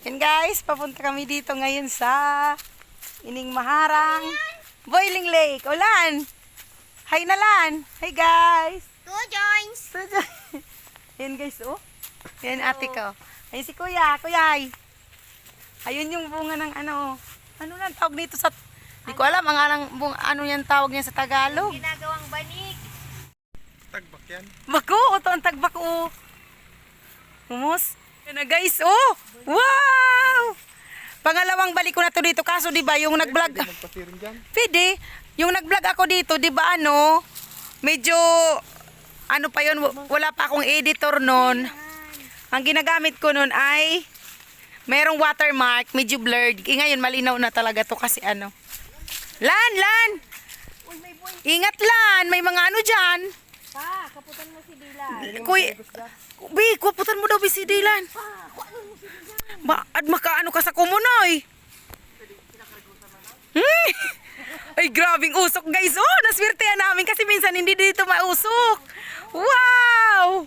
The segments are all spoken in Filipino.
Yan guys, papunta kami dito ngayon sa Ining Maharang Boiling Lake. Ulan! Hi na Lan! Hi guys! Two joints. Yan guys, oh. Yan ate ko. Ayun si Kuya, Kuyay. Ayun yung bunga ng ano. Ano nang tawag dito sa... Di ko alam ang bunga, ano yan tawag niya sa Tagalog. Ginagawang banig. Tagbak yan. Bako, ito ang tagbak, oh. Humus. Yan na guys, oh. Wow! Pangalawang balik ko na to dito. Kaso di ba yung nag-vlog... Magpasirin dyan. Pwede. Yung nag-vlog ako dito, di ba ano, medyo, ano pa yun, wala pa akong editor nun. Ang ginagamit ko nun ay, merong watermark, medyo blurred. Ngayon, malinaw na talaga to kasi ano. Lan! Ingat Lan, may mga ano dyan. Pa, kaputan mo si Dylan. Kuy, Bi, kaputan mo daw si Dylan. Makaano ka sa kumunoy. Ay, grabing usok guys. Oh, naswertehan namin kasi minsan hindi dito mausok. Wow!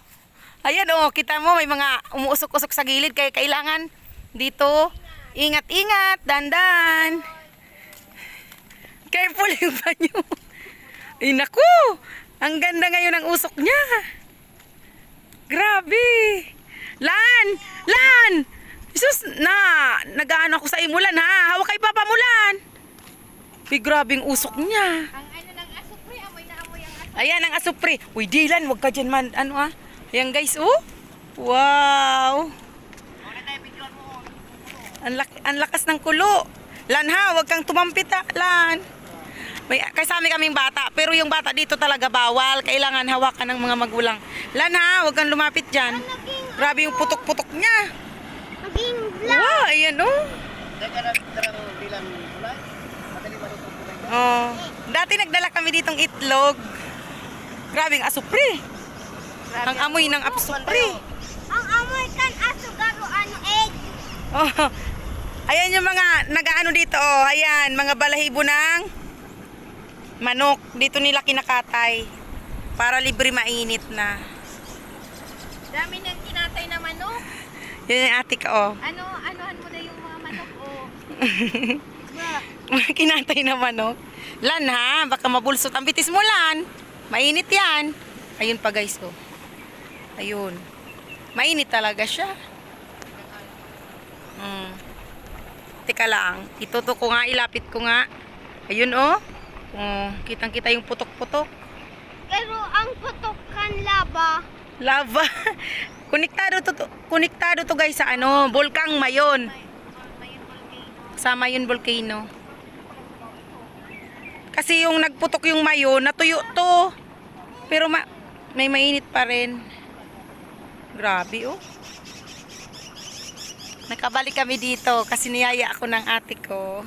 Ayan oh, kita mo may mga umuusok-usok sa gilid kaya kailangan dito ingat-ingat, dandan. Careful yung banyo. Ay naku, ang ganda ngayon ng usok niya. Grabe. Lan! Jesus, nag-ano ako sa imulan ha. Hawak kay Papa Mulan. Ay, grabing usok niya. Ang ano ng asupre, amoy na amoy ang asupre. Ayan ang asupre. Uy, Dylan, wag ka dyan man. Ano ah? Ayan guys, oh. Wow. Ang lakas ng kulo. Lan ha, wag kang tumampit ha, Lan. May kasama kaming bata, pero yung bata dito talaga bawal. Kailangan hawakan ng mga magulang. Lan ha, wag kang lumapit dyan. Grabe yung putok-putok niya. Maging black. Wow, ayan oh. Oh, dati nagdala kami ditong itlog. Grabing asupre. Ang amoy ng asupre. Ang amoy kan aso garo ano egg. Oh. Ayan yung mga nagaano dito oh. Ayan, mga balahibo ng manok. Dito nila kinakatay para libre mainit na. Dami nang kinatay na manok. Yan yung ate ko oh. Anuhan mo na yung mga manok oh. Mga kinatay na manok. Lan ha, baka mabulsot ang bitis mo Lan. Mainit yan. Ayun pa guys oh. Ayun. Mainit talaga siya. Teka lang. Ituto ko nga, ilapit ko nga. Ayun oh. Kitang-kita yung putok-putok. Pero ang putok kan laba. Lava. Konektado to guys sa ano, Bulkang Mayon. Sa Mayon Volcano. Kasi yung nagputok yung Mayon, natuyo to. Pero may mainit pa rin. Grabe oh. Nakabalik kami dito kasi niyaya ako ng ate ko.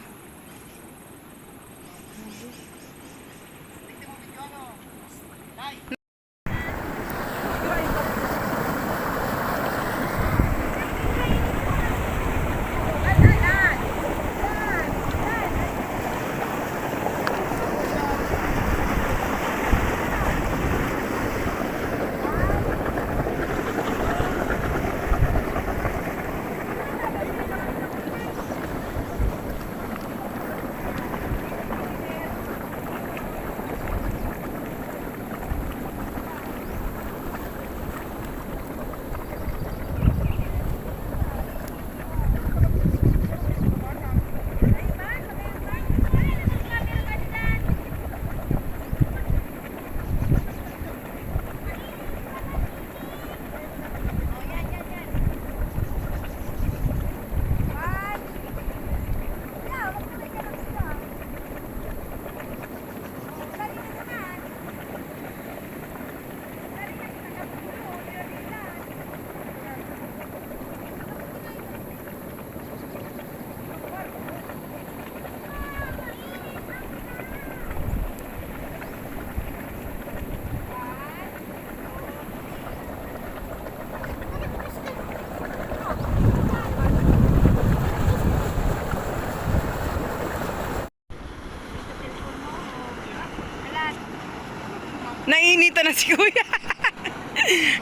Naiinitan na si Kuya.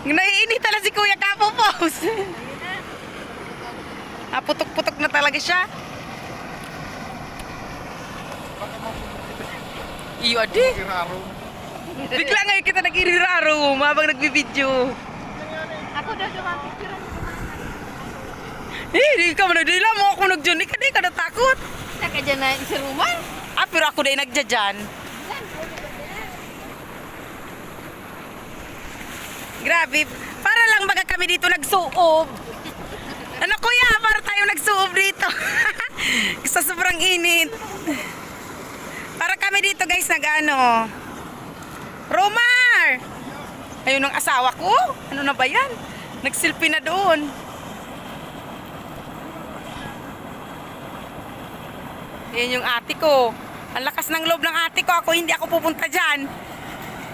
Naiinitan na si Kuya kapopos. Putok-putok na talaga siya. Baka mapupunta Iyo, adi. Kiraro. Bigla ngayon kita nag-iriraro habang nagbibideo. Ako daw dumapicture. Di ka manadila mo ako nagdyan. Di ka natakot. Saka dyan na sa rumah. Pero ako dahil nagdyan. Grabe. Para lang baga kami dito nagsuob. Ano kuya, para tayo nagsuob dito. Sa sobrang init. Para kami dito guys nag-ano. Romar! Ayun ang asawa ko. Ano na ba yan? Nagsilpi na doon. Yan yung ate ko. Ang lakas ng loob ng ate ko. Ako hindi ako pupunta dyan.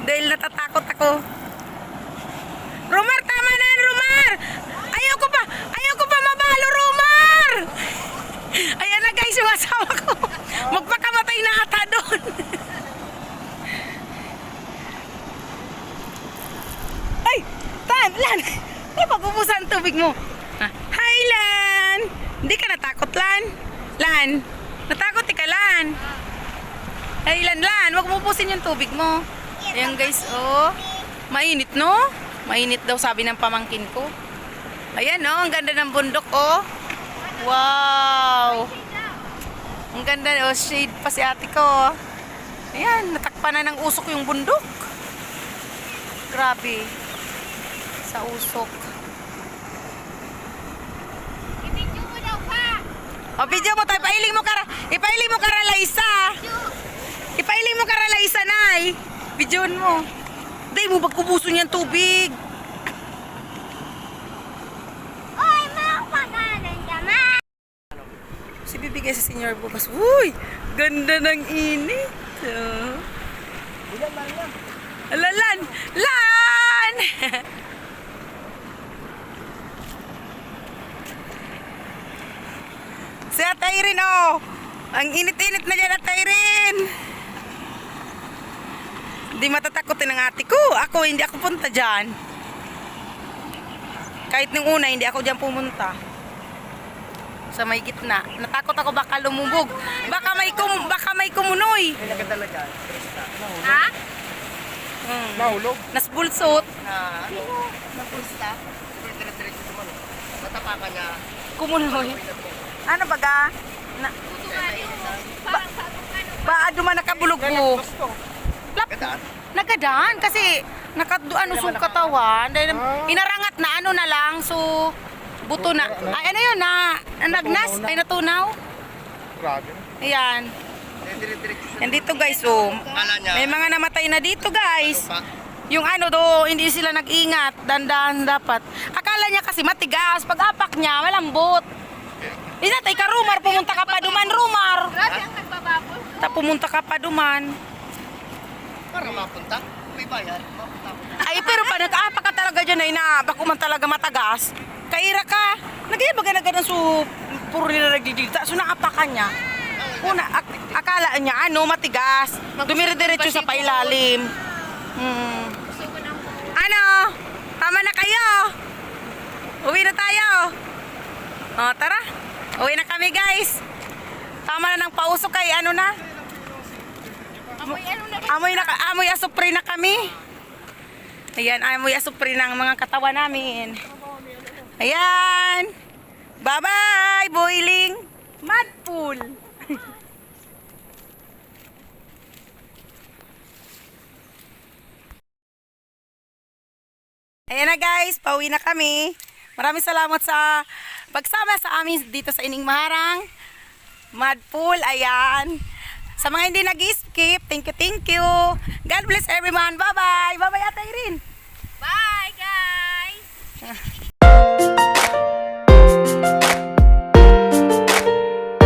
Dahil natatakot ako. Romar, tama na yan, Romar! Ayoko pa mabalo, Romar! Ayan na guys yung asawa ko. Magpakamatay na ata doon. Ay! Lan! Ano magubusan ang tubig mo? Hi, Lan! Hindi ka natakot, Lan? Lan! Natakot ka, Lan? Ay, Lan! Huwag mo ubusin yung tubig mo. Ayan guys, oh. Mainit, no? Mainit daw sabi ng pamangkin ko. Ayan, oh. Ang ganda ng bundok, oh. Wow! Ang ganda, oh. Shade pa si ate ko, oh. Ayan, natakpan na ng usok yung bundok. Grabe. Sa usok. I-video mo daw pa. O, video mo tayo. Ipailing mo kara Laisa. Ipailing mo kara Laisa, nay. Videoan mo. Day mo, bagkubuso niyan tubig. Oy, makapagalan ka, ma. Si bibigay sa senior bukas. Uy, ganda ng init. Oh. Lan! Si Ate Irene, oh. Ang init-init na dyan, Ate Irene. Hindi matatakotin ng ate ko. Ako, hindi ako punta dyan. Kahit nung una, hindi ako dyan pumunta. Sa may gitna. Natakot ako baka lumubog. Baka may kumunoy. May nagdala dyan. Ha? Nahulog. Nasbulsot. Napusta? Dire-diretso naman. Natapakan niya. Kumunoy. Ano baga? Parang ano. Ba duman nakabulog mo. Gusto. Lap, nagadaan kasi ano so katawan. Dahil inarangat na ano na lang so buto na. Ay ano yun na nagnas ay natunaw. Grabe. Ayan. Dire-diretso. Yan dito guys oh. Kala niya. May mga namatay na dito guys. Yung ano do, hindi sila nag-ingat. Dandan dapat. Akala niya kasi matigas. Pag apak niya, malambot. Inatay ka, Rumar. Pumunta ka pa duman, Rumar. Grabe ang nagbababol. Pumunta ka pa duman. Para mapunta. May bayad. Mapunta. Ay, pero pa nag-apak ka talaga dyan ay na. Bako man talaga matagas. Kaira ka. Nagyan baga so puro nila nagdidilta. So naapakan niya. Una, akala niya, ano, matigas. Dumire-diretso sa pailalim. Ano? Tama na kayo. Uwi na tayo. O, tara. Uwi na kami, guys. Tama na ng pausok kay ano na. Amoy ano na. Amoy asupre na kami. Ayan, amoy asupre ng mga katawan namin. Ayan. Bye-bye, boiling mud pool. Ayan na guys, pauwi na kami. Maraming salamat sa pagsama sa amin dito sa Ining Maharang Mud Pool. Ayan. Sa mga hindi nag-skip, thank you. God bless everyone. Bye-bye.